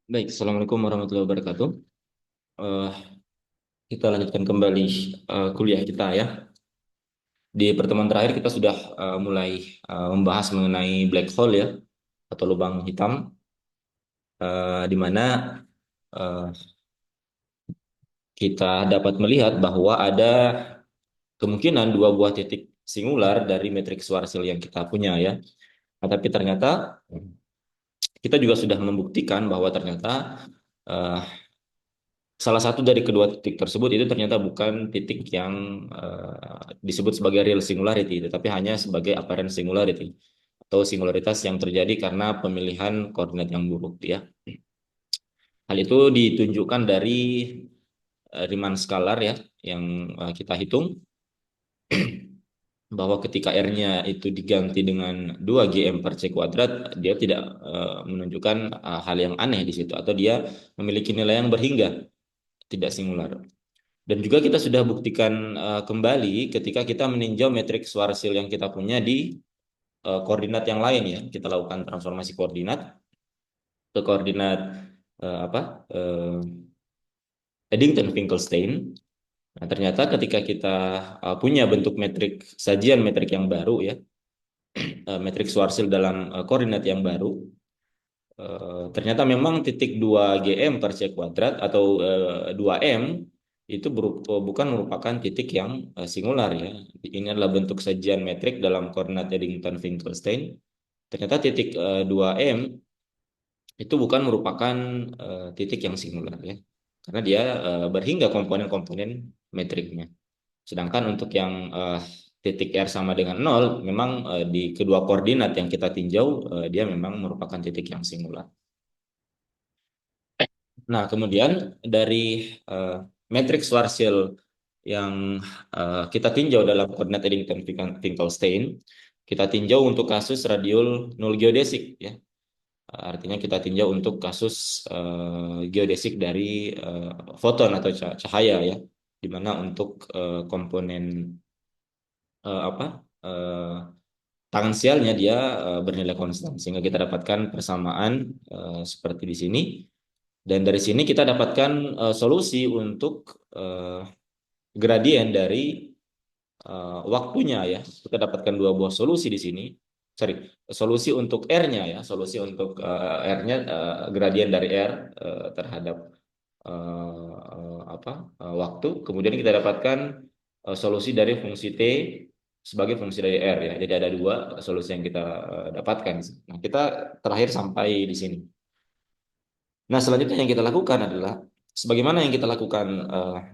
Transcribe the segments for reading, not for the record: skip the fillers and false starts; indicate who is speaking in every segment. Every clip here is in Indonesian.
Speaker 1: Baik, Assalamualaikum warahmatullahi wabarakatuh. Eh, kita lanjutkan kembali kuliah kita ya. Di pertemuan terakhir kita sudah mulai membahas mengenai black hole ya, atau lubang hitam, di mana eh, kita dapat melihat bahwa ada kemungkinan dua buah titik singular dari matriks Schwarzschild yang kita punya ya. Tapi ternyata kita juga sudah membuktikan bahwa ternyata eh, salah satu dari kedua titik tersebut itu ternyata bukan titik yang disebut sebagai real singularity, tetapi hanya sebagai apparent singularity atau singularitas yang terjadi karena pemilihan koordinat yang buruk ya. Hal itu ditunjukkan dari Riemann scalar ya yang kita hitung bahwa ketika R-nya itu diganti dengan 2 GM per C kuadrat, dia tidak menunjukkan hal yang aneh di situ atau dia memiliki nilai yang berhingga, tidak singular. Dan juga kita sudah buktikan kembali ketika kita meninjau matriks Schwarzschild yang kita punya di koordinat yang lain ya. Kita lakukan transformasi koordinat ke koordinat apa? Eddington-Finkelstein. Nah, ternyata ketika kita punya bentuk metrik sajian metrik yang baru ya, metrik Schwarzschild dalam koordinat yang baru, ternyata memang titik 2 GM per C kuadrat atau 2M itu bukan merupakan titik yang singular ya. Ini adalah bentuk sajian metrik dalam koordinat Eddington-Finkelstein. Ternyata titik 2M itu bukan merupakan titik yang singular ya. Karena dia berhingga komponen-komponen metriknya. Sedangkan untuk yang titik R sama dengan nol, memang di kedua koordinat yang kita tinjau, dia memang merupakan titik yang singular. Nah, kemudian dari uh, matriks Schwarzschild yang kita tinjau dalam koordinat Eddington-Finkelstein, kita tinjau untuk kasus radial null geodesik ya. Artinya kita tinjau untuk kasus geodesik dari foton atau cahaya ya, di mana untuk komponen apa tangensialnya dia bernilai konstan sehingga kita dapatkan persamaan seperti di sini. Dan dari sini kita dapatkan solusi untuk gradien dari waktunya ya. Kita dapatkan dua buah solusi di sini. Sorry, solusi untuk R-nya ya, solusi untuk R-nya gradien dari R terhadap waktu. Kemudian kita dapatkan solusi dari fungsi T sebagai fungsi dari R ya. Jadi ada dua solusi yang kita dapatkan. Nah, kita terakhir sampai di sini. Nah, selanjutnya yang kita lakukan adalah sebagaimana yang kita lakukan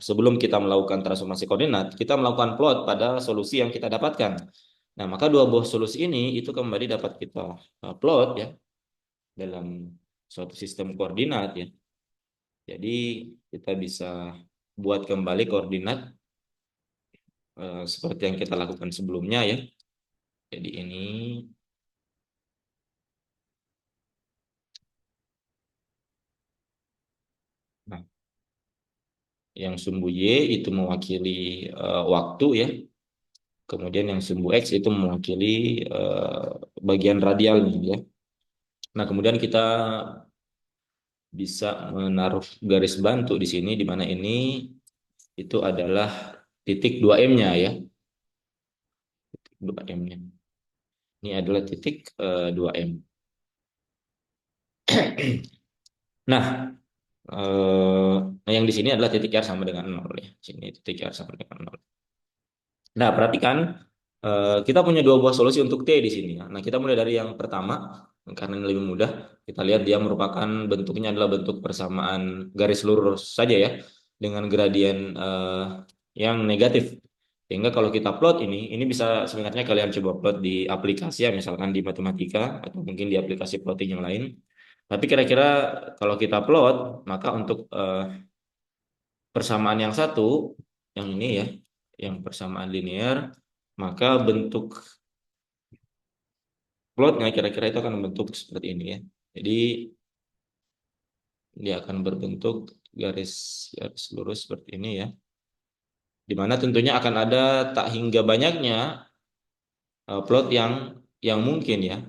Speaker 1: sebelum kita melakukan transformasi koordinat, kita melakukan plot pada solusi yang kita dapatkan. Nah, maka dua buah solusi ini itu kembali dapat kita plot ya dalam suatu sistem koordinat ya. Jadi kita bisa buat kembali koordinat seperti yang kita lakukan sebelumnya ya. Jadi ini, nah, yang sumbu Y itu mewakili waktu ya. Kemudian yang sumbu X itu mewakili bagian radialnya ya. Nah, kemudian kita bisa menaruh garis bantu di sini di mana ini itu adalah titik 2M-nya ya. 2M-nya. Ini adalah titik 2M. Nah, yang di sini adalah titik R sama dengan nol ya. Sini titik R sama dengan nol. Nah, perhatikan kita punya dua buah solusi untuk T di sini ya. Nah, kita mulai dari yang pertama karena ini lebih mudah. Kita lihat dia merupakan bentuknya adalah bentuk persamaan garis lurus saja ya dengan gradien yang negatif. Sehingga kalau kita plot ini bisa sebenarnya kalian coba plot di aplikasi ya, misalkan di matematika atau mungkin di aplikasi plotting yang lain. Tapi kira-kira kalau kita plot, maka untuk persamaan yang satu, yang ini ya, yang persamaan linear, maka bentuk plotnya kira-kira itu akan bentuk seperti ini ya. Jadi dia akan berbentuk garis garis lurus seperti ini ya. Di mana tentunya akan ada tak hingga banyaknya plot yang mungkin ya,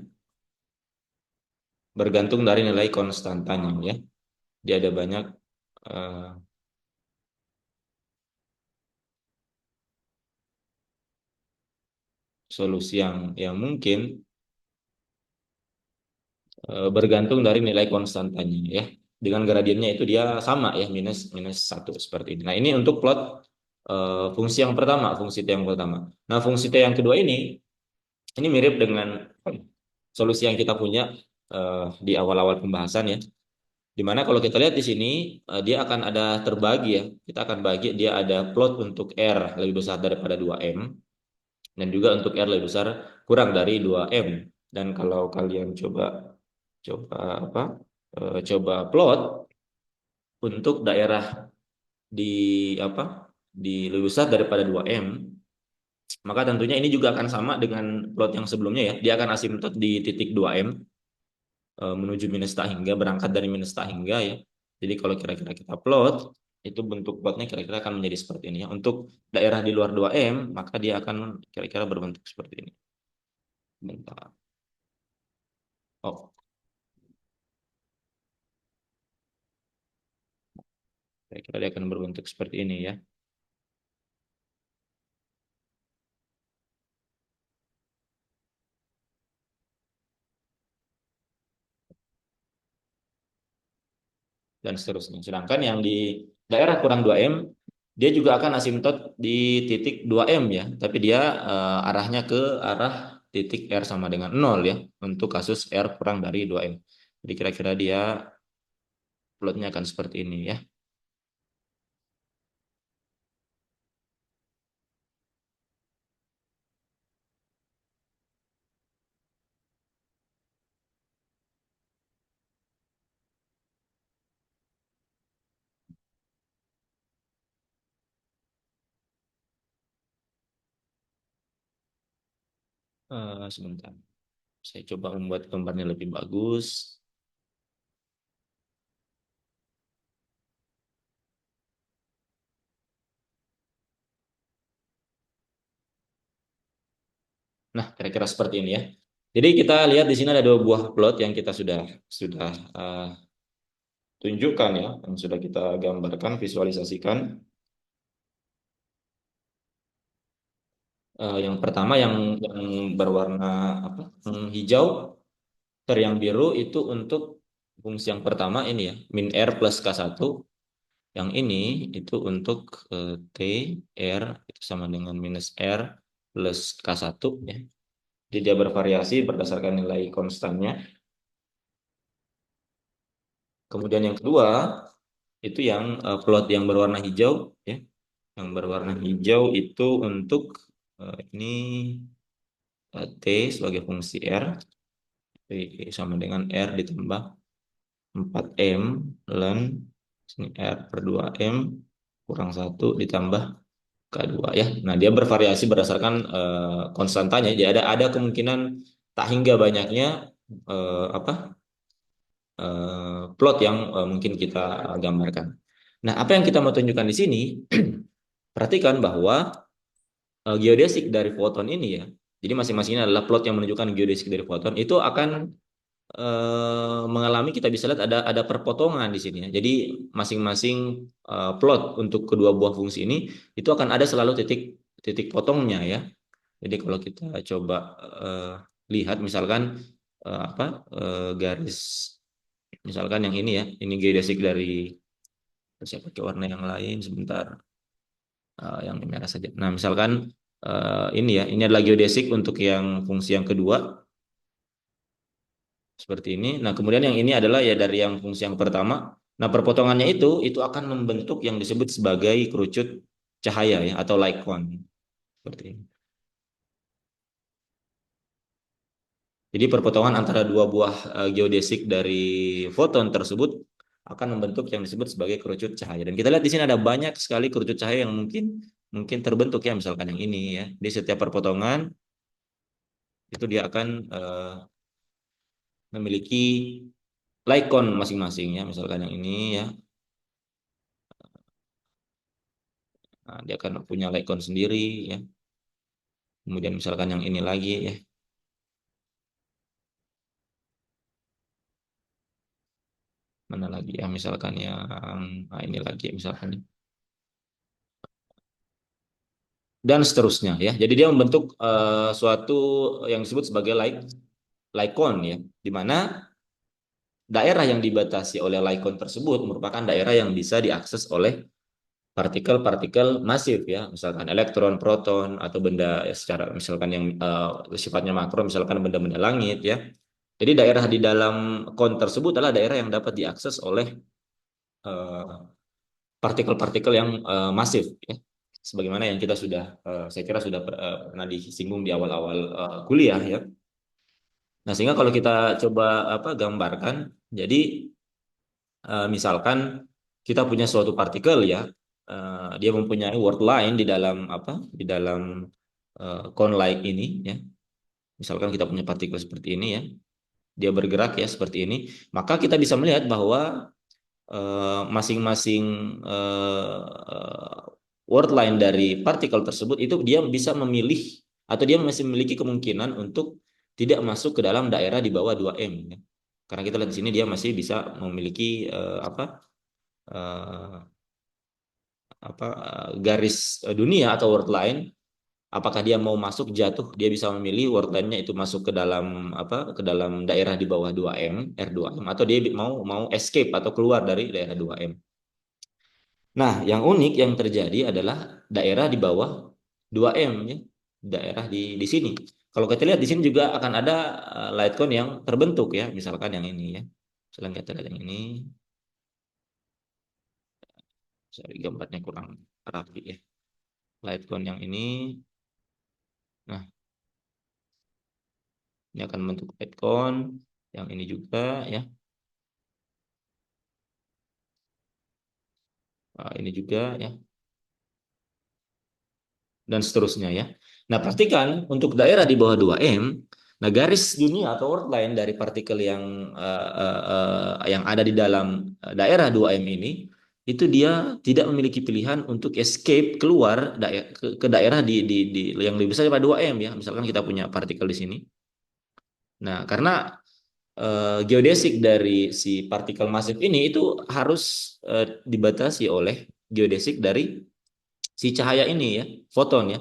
Speaker 1: bergantung dari nilai konstantanya ya. Dia ada banyak eh, solusi yang mungkin bergantung dari nilai konstantanya ya. Dengan gradiennya itu dia sama ya, minus minus satu seperti ini. Nah, ini untuk plot fungsi yang pertama, fungsi T yang pertama. Nah, fungsi T yang kedua ini mirip dengan solusi yang kita punya di awal-awal pembahasan ya. Dimana kalau kita lihat di sini dia akan ada terbagi ya. Kita akan bagi dia ada plot untuk R lebih besar daripada 2M dan juga untuk R lebih besar kurang dari 2M. Dan kalau kalian coba coba apa? Coba plot untuk daerah di apa? Di lebih besar daripada 2M, maka tentunya ini juga akan sama dengan plot yang sebelumnya ya. Dia akan asimtot di titik 2M menuju minus tak hingga, berangkat dari minus tak hingga ya. Jadi kalau kira-kira kita plot, itu bentuk plotnya kira-kira akan menjadi seperti ini ya. Untuk daerah di luar 2M, maka dia akan kira-kira berbentuk seperti ini. Bentar. Oh, kira-kira dia akan berbentuk seperti ini ya. Dan seterusnya. Sedangkan yang di daerah kurang 2M, dia juga akan asimtot di titik 2M ya, tapi dia arahnya ke arah titik R sama dengan 0 ya, untuk kasus R kurang dari 2M. Jadi kira-kira dia plotnya akan seperti ini ya. Sebentar, saya coba membuat gambarnya lebih bagus. Nah, kira-kira seperti ini ya. Jadi kita lihat di sini ada dua buah plot yang kita sudah eh, tunjukkan ya, yang sudah kita gambarkan, visualisasikan. Yang pertama yang berwarna apa? Hijau, yang biru itu untuk fungsi yang pertama ini ya, min R plus K1. Yang ini itu untuk T R itu sama dengan minus R plus K1 ya. Jadi dia bervariasi berdasarkan nilai konstannya. Kemudian yang kedua itu yang plot yang berwarna hijau ya. Yang berwarna hijau itu untuk ini T sebagai fungsi R. T sama dengan R ditambah 4M ln sini R per 2M kurang satu ditambah K2 ya. Nah, dia bervariasi berdasarkan konstantanya. Jadi ada kemungkinan tak hingga banyaknya apa plot yang mungkin kita gambarkan. Nah, apa yang kita mau tunjukkan di sini, perhatikan bahwa geodesik dari foton ini ya. Jadi masing-masingnya adalah plot yang menunjukkan geodesik dari foton itu akan mengalami, kita bisa lihat ada perpotongan di sini ya. Jadi masing-masing plot untuk kedua buah fungsi ini itu akan ada selalu titik titik potongnya ya. Jadi kalau kita coba eh, lihat misalkan apa garis misalkan yang ini ya, ini geodesik dari, saya pakai warna yang lain sebentar. Yang merah saja. Nah, misalkan ini ya, ini adalah geodesik untuk yang fungsi yang kedua seperti ini. Nah, kemudian yang ini adalah ya dari yang fungsi yang pertama. Nah, perpotongannya itu akan membentuk yang disebut sebagai kerucut cahaya ya atau light cone seperti ini. Jadi perpotongan antara dua buah geodesik dari foton tersebut akan membentuk yang disebut sebagai kerucut cahaya. Dan kita lihat di sini ada banyak sekali kerucut cahaya yang mungkin mungkin terbentuk ya, misalkan yang ini ya. Di setiap perpotongan itu dia akan memiliki Lycon masing-masing ya, misalkan yang ini ya. Nah, dia akan punya Lycon sendiri ya. Kemudian misalkan yang ini lagi ya. Mana lagi ya, misalkan yang ini lagi misalkan, dan seterusnya ya. Jadi dia membentuk suatu yang disebut sebagai laikon ya, di mana daerah yang dibatasi oleh laikon tersebut merupakan daerah yang bisa diakses oleh partikel-partikel masif ya, misalkan elektron, proton atau benda ya, secara misalkan yang sifatnya makro, misalkan benda-benda langit ya. Jadi daerah di dalam kon tersebut adalah daerah yang dapat diakses oleh eh, partikel-partikel yang masif ya. Sebagaimana yang kita sudah saya kira sudah pernah disinggung di awal-awal kuliah ya. Nah, sehingga kalau kita coba apa gambarkan, jadi misalkan kita punya suatu partikel ya, dia mempunyai word line di dalam apa? Di dalam cone like ini ya. Misalkan kita punya partikel seperti ini ya, dia bergerak ya seperti ini, maka kita bisa melihat bahwa masing-masing word line dari partikel tersebut itu dia bisa memilih atau dia masih memiliki kemungkinan untuk tidak masuk ke dalam daerah di bawah 2M ya. Karena kita lihat di sini dia masih bisa memiliki eh, garis dunia atau word line. Apakah dia mau masuk jatuh, dia bisa memilih word line-nya itu masuk ke dalam ke dalam daerah di bawah 2M, R2M, atau dia mau mau escape atau keluar dari daerah 2M. Nah, yang unik yang terjadi adalah daerah di bawah 2M ya. Daerah di sini. Kalau kita lihat di sini juga akan ada light cone yang terbentuk ya, misalkan yang ini ya. Misalkan kita lihat yang ini, sorry gambarnya kurang rapi ya. Light cone yang ini, nah ini akan membentuk light cone, yang ini juga ya. Ini juga ya, dan seterusnya ya. Nah, pastikan untuk daerah di bawah 2M, nah garis dunia atau outline dari partikel yang ada di dalam daerah 2M ini itu dia tidak memiliki pilihan untuk escape keluar ke daerah yang lebih besar daripada 2M ya. Misalkan kita punya partikel di sini. Nah, karena geodesik dari si partikel masif ini itu harus dibatasi oleh geodesik dari si cahaya ini ya, foton ya.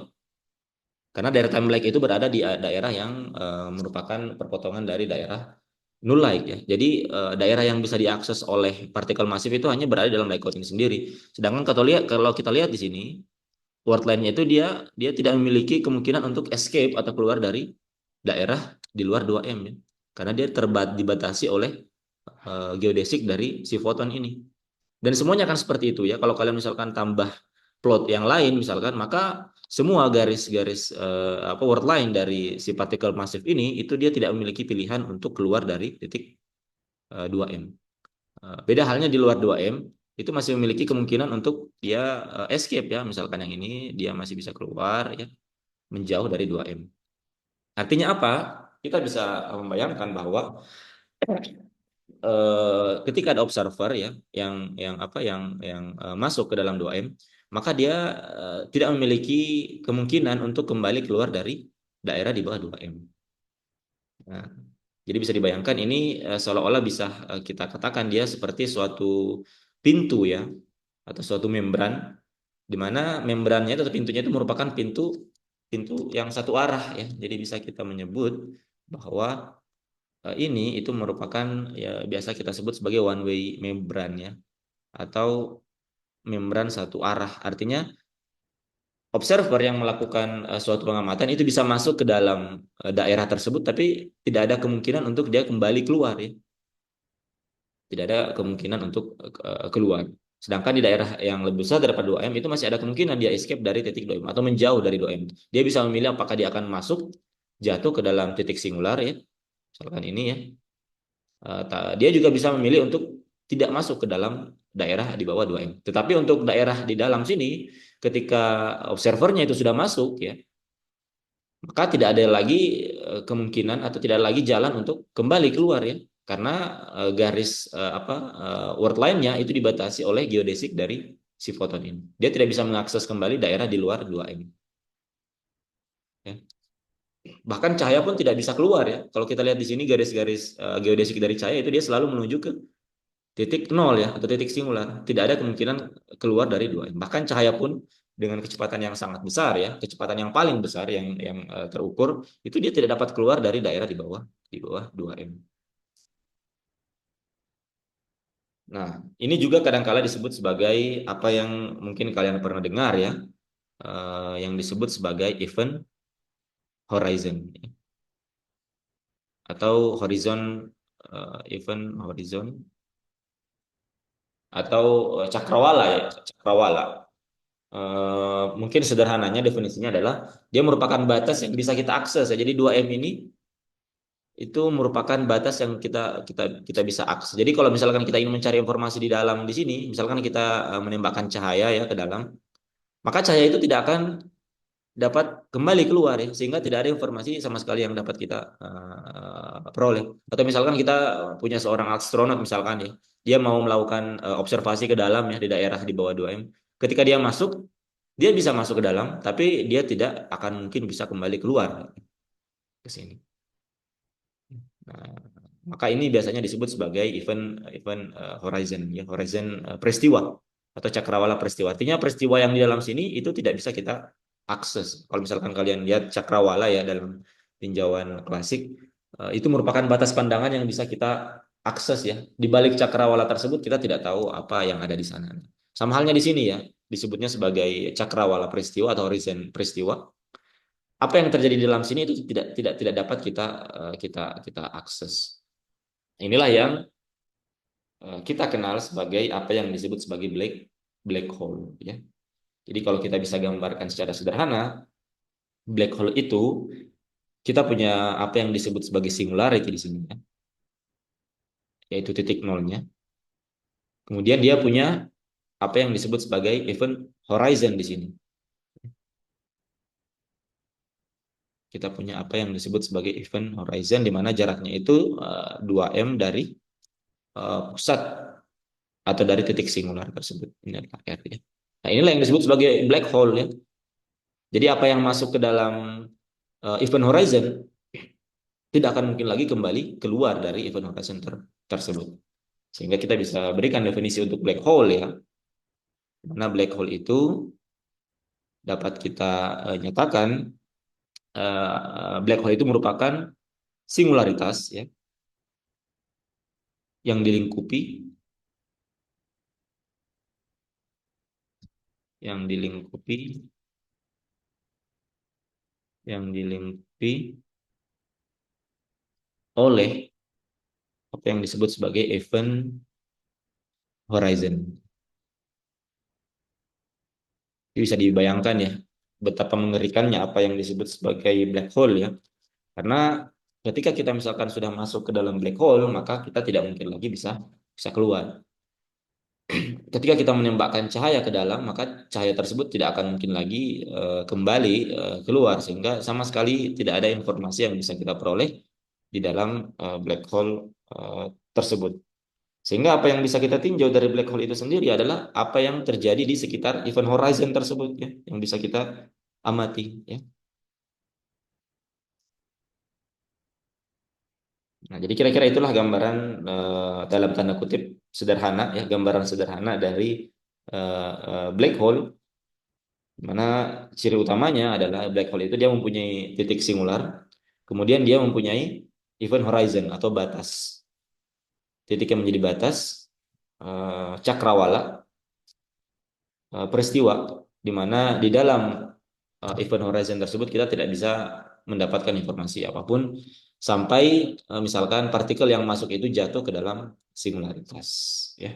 Speaker 1: Karena daerah time lag itu berada di daerah yang merupakan perpotongan dari daerah null light ya. Jadi daerah yang bisa diakses oleh partikel masif itu hanya berada dalam light cone ini sendiri. Sedangkan kalau kita lihat di sini, word line-nya itu dia dia tidak memiliki kemungkinan untuk escape atau keluar dari daerah di luar 2M ya. Karena dia dibatasi oleh geodesik dari si foton ini. Dan semuanya akan seperti itu ya. Kalau kalian misalkan tambah plot yang lain misalkan, maka semua garis-garis word line dari si partikel masif ini itu dia tidak memiliki pilihan untuk keluar dari titik 2M. Beda halnya di luar 2M itu masih memiliki kemungkinan untuk dia escape ya. Misalkan yang ini dia masih bisa keluar ya, menjauh dari 2M. Artinya apa? Kita bisa membayangkan bahwa ketika ada observer ya yang masuk ke dalam 2M, maka dia tidak memiliki kemungkinan untuk kembali keluar dari daerah di bawah 2M. Nah, jadi bisa dibayangkan ini seolah-olah bisa kita katakan dia seperti suatu pintu ya, atau suatu membran di mana membrannya atau pintunya itu merupakan pintu pintu yang satu arah ya. Jadi bisa kita menyebut bahwa ini itu merupakan ya biasa kita sebut sebagai one way membran ya, atau membran satu arah. Artinya observer yang melakukan suatu pengamatan itu bisa masuk ke dalam daerah tersebut tapi tidak ada kemungkinan untuk dia kembali keluar ya. Tidak ada kemungkinan untuk keluar. Sedangkan di daerah yang lebih besar daripada 2M itu masih ada kemungkinan dia escape dari titik 2M atau menjauh dari 2M. Dia bisa memilih apakah dia akan masuk jatuh ke dalam titik singular ya. Misalkan ini ya. Dia juga bisa memilih untuk tidak masuk ke dalam daerah di bawah 2M. Tetapi untuk daerah di dalam sini, ketika observernya itu sudah masuk, ya, maka tidak ada lagi kemungkinan atau tidak ada lagi jalan untuk kembali keluar ya, karena garis word line-nya itu dibatasi oleh geodesik dari si foton ini. Dia tidak bisa mengakses kembali daerah di luar 2M. Ya. Bahkan cahaya pun tidak bisa keluar ya. Kalau kita lihat di sini garis-garis geodesik dari cahaya itu dia selalu menuju ke titik nol ya atau titik singular. Tidak ada kemungkinan keluar dari 2M. Bahkan cahaya pun dengan kecepatan yang sangat besar ya, kecepatan yang paling besar yang terukur itu dia tidak dapat keluar dari daerah di bawah 2M. Nah, ini juga kadangkala disebut sebagai apa yang mungkin kalian pernah dengar ya, yang disebut sebagai event horizon atau horizon event horizon atau cakrawala ya, cakrawala. Mungkin sederhananya definisinya adalah dia merupakan batas yang bisa kita akses ya. Jadi 2M ini itu merupakan batas yang kita kita kita bisa akses. Jadi kalau misalkan kita ingin mencari informasi di dalam di sini, misalkan kita menembakkan cahaya ya ke dalam, maka cahaya itu tidak akan dapat kembali keluar ya, sehingga tidak ada informasi sama sekali yang dapat kita peroleh. Atau misalkan kita punya seorang astronot misalkan ya, dia mau melakukan observasi ke dalam ya di daerah di bawah 2M. Ketika dia masuk, dia bisa masuk ke dalam, tapi dia tidak akan mungkin bisa kembali keluar ke sini. Nah, maka ini biasanya disebut sebagai event event horizon ya, horizon peristiwa atau cakrawala peristiwa. Artinya peristiwa yang di dalam sini itu tidak bisa kita akses. Kalau misalkan kalian lihat cakrawala ya dalam tinjauan klasik, itu merupakan batas pandangan yang bisa kita akses ya. Di balik cakrawala tersebut kita tidak tahu apa yang ada di sana. Sama halnya di sini ya, disebutnya sebagai cakrawala peristiwa atau horizon peristiwa. Apa yang terjadi di dalam sini itu tidak dapat kita akses. Inilah yang kita kenal sebagai apa yang disebut sebagai black black hole ya. Jadi kalau kita bisa gambarkan secara sederhana, black hole itu kita punya apa yang disebut sebagai singularity di sini ya, yaitu titik nolnya. Kemudian dia punya apa yang disebut sebagai event horizon di sini. Kita punya apa yang disebut sebagai event horizon di mana jaraknya itu 2M dari pusat atau dari titik singular tersebut. Ini adalah R ya. Nah, inilah yang disebut sebagai black hole ya. Jadi apa yang masuk ke dalam event horizon tidak akan mungkin lagi kembali keluar dari event horizon tersebut. Sehingga kita bisa berikan definisi untuk black hole ya. Mana black hole itu dapat kita nyatakan black hole itu merupakan singularitas ya yang dilingkupi yang dilingkupi yang dilingkupi oleh apa yang disebut sebagai event horizon. Jadi bisa dibayangkan ya betapa mengerikannya apa yang disebut sebagai black hole ya. Karena ketika kita misalkan sudah masuk ke dalam black hole, maka kita tidak mungkin lagi bisa bisa keluar. Ketika kita menembakkan cahaya ke dalam, maka cahaya tersebut tidak akan mungkin lagi kembali keluar sehingga sama sekali tidak ada informasi yang bisa kita peroleh di dalam black hole tersebut. Sehingga apa yang bisa kita tinjau dari black hole itu sendiri adalah apa yang terjadi di sekitar event horizon tersebut ya, yang bisa kita amati ya. Nah, jadi kira-kira itulah gambaran dalam tanda kutip sederhana ya, gambaran sederhana dari black hole, di mana ciri utamanya adalah black hole itu dia mempunyai titik singular, kemudian dia mempunyai event horizon atau batas, titik yang menjadi batas cakrawala peristiwa, di mana di dalam event horizon tersebut kita tidak bisa mendapatkan informasi apapun sampai misalkan partikel yang masuk itu jatuh ke dalam singularitas ya.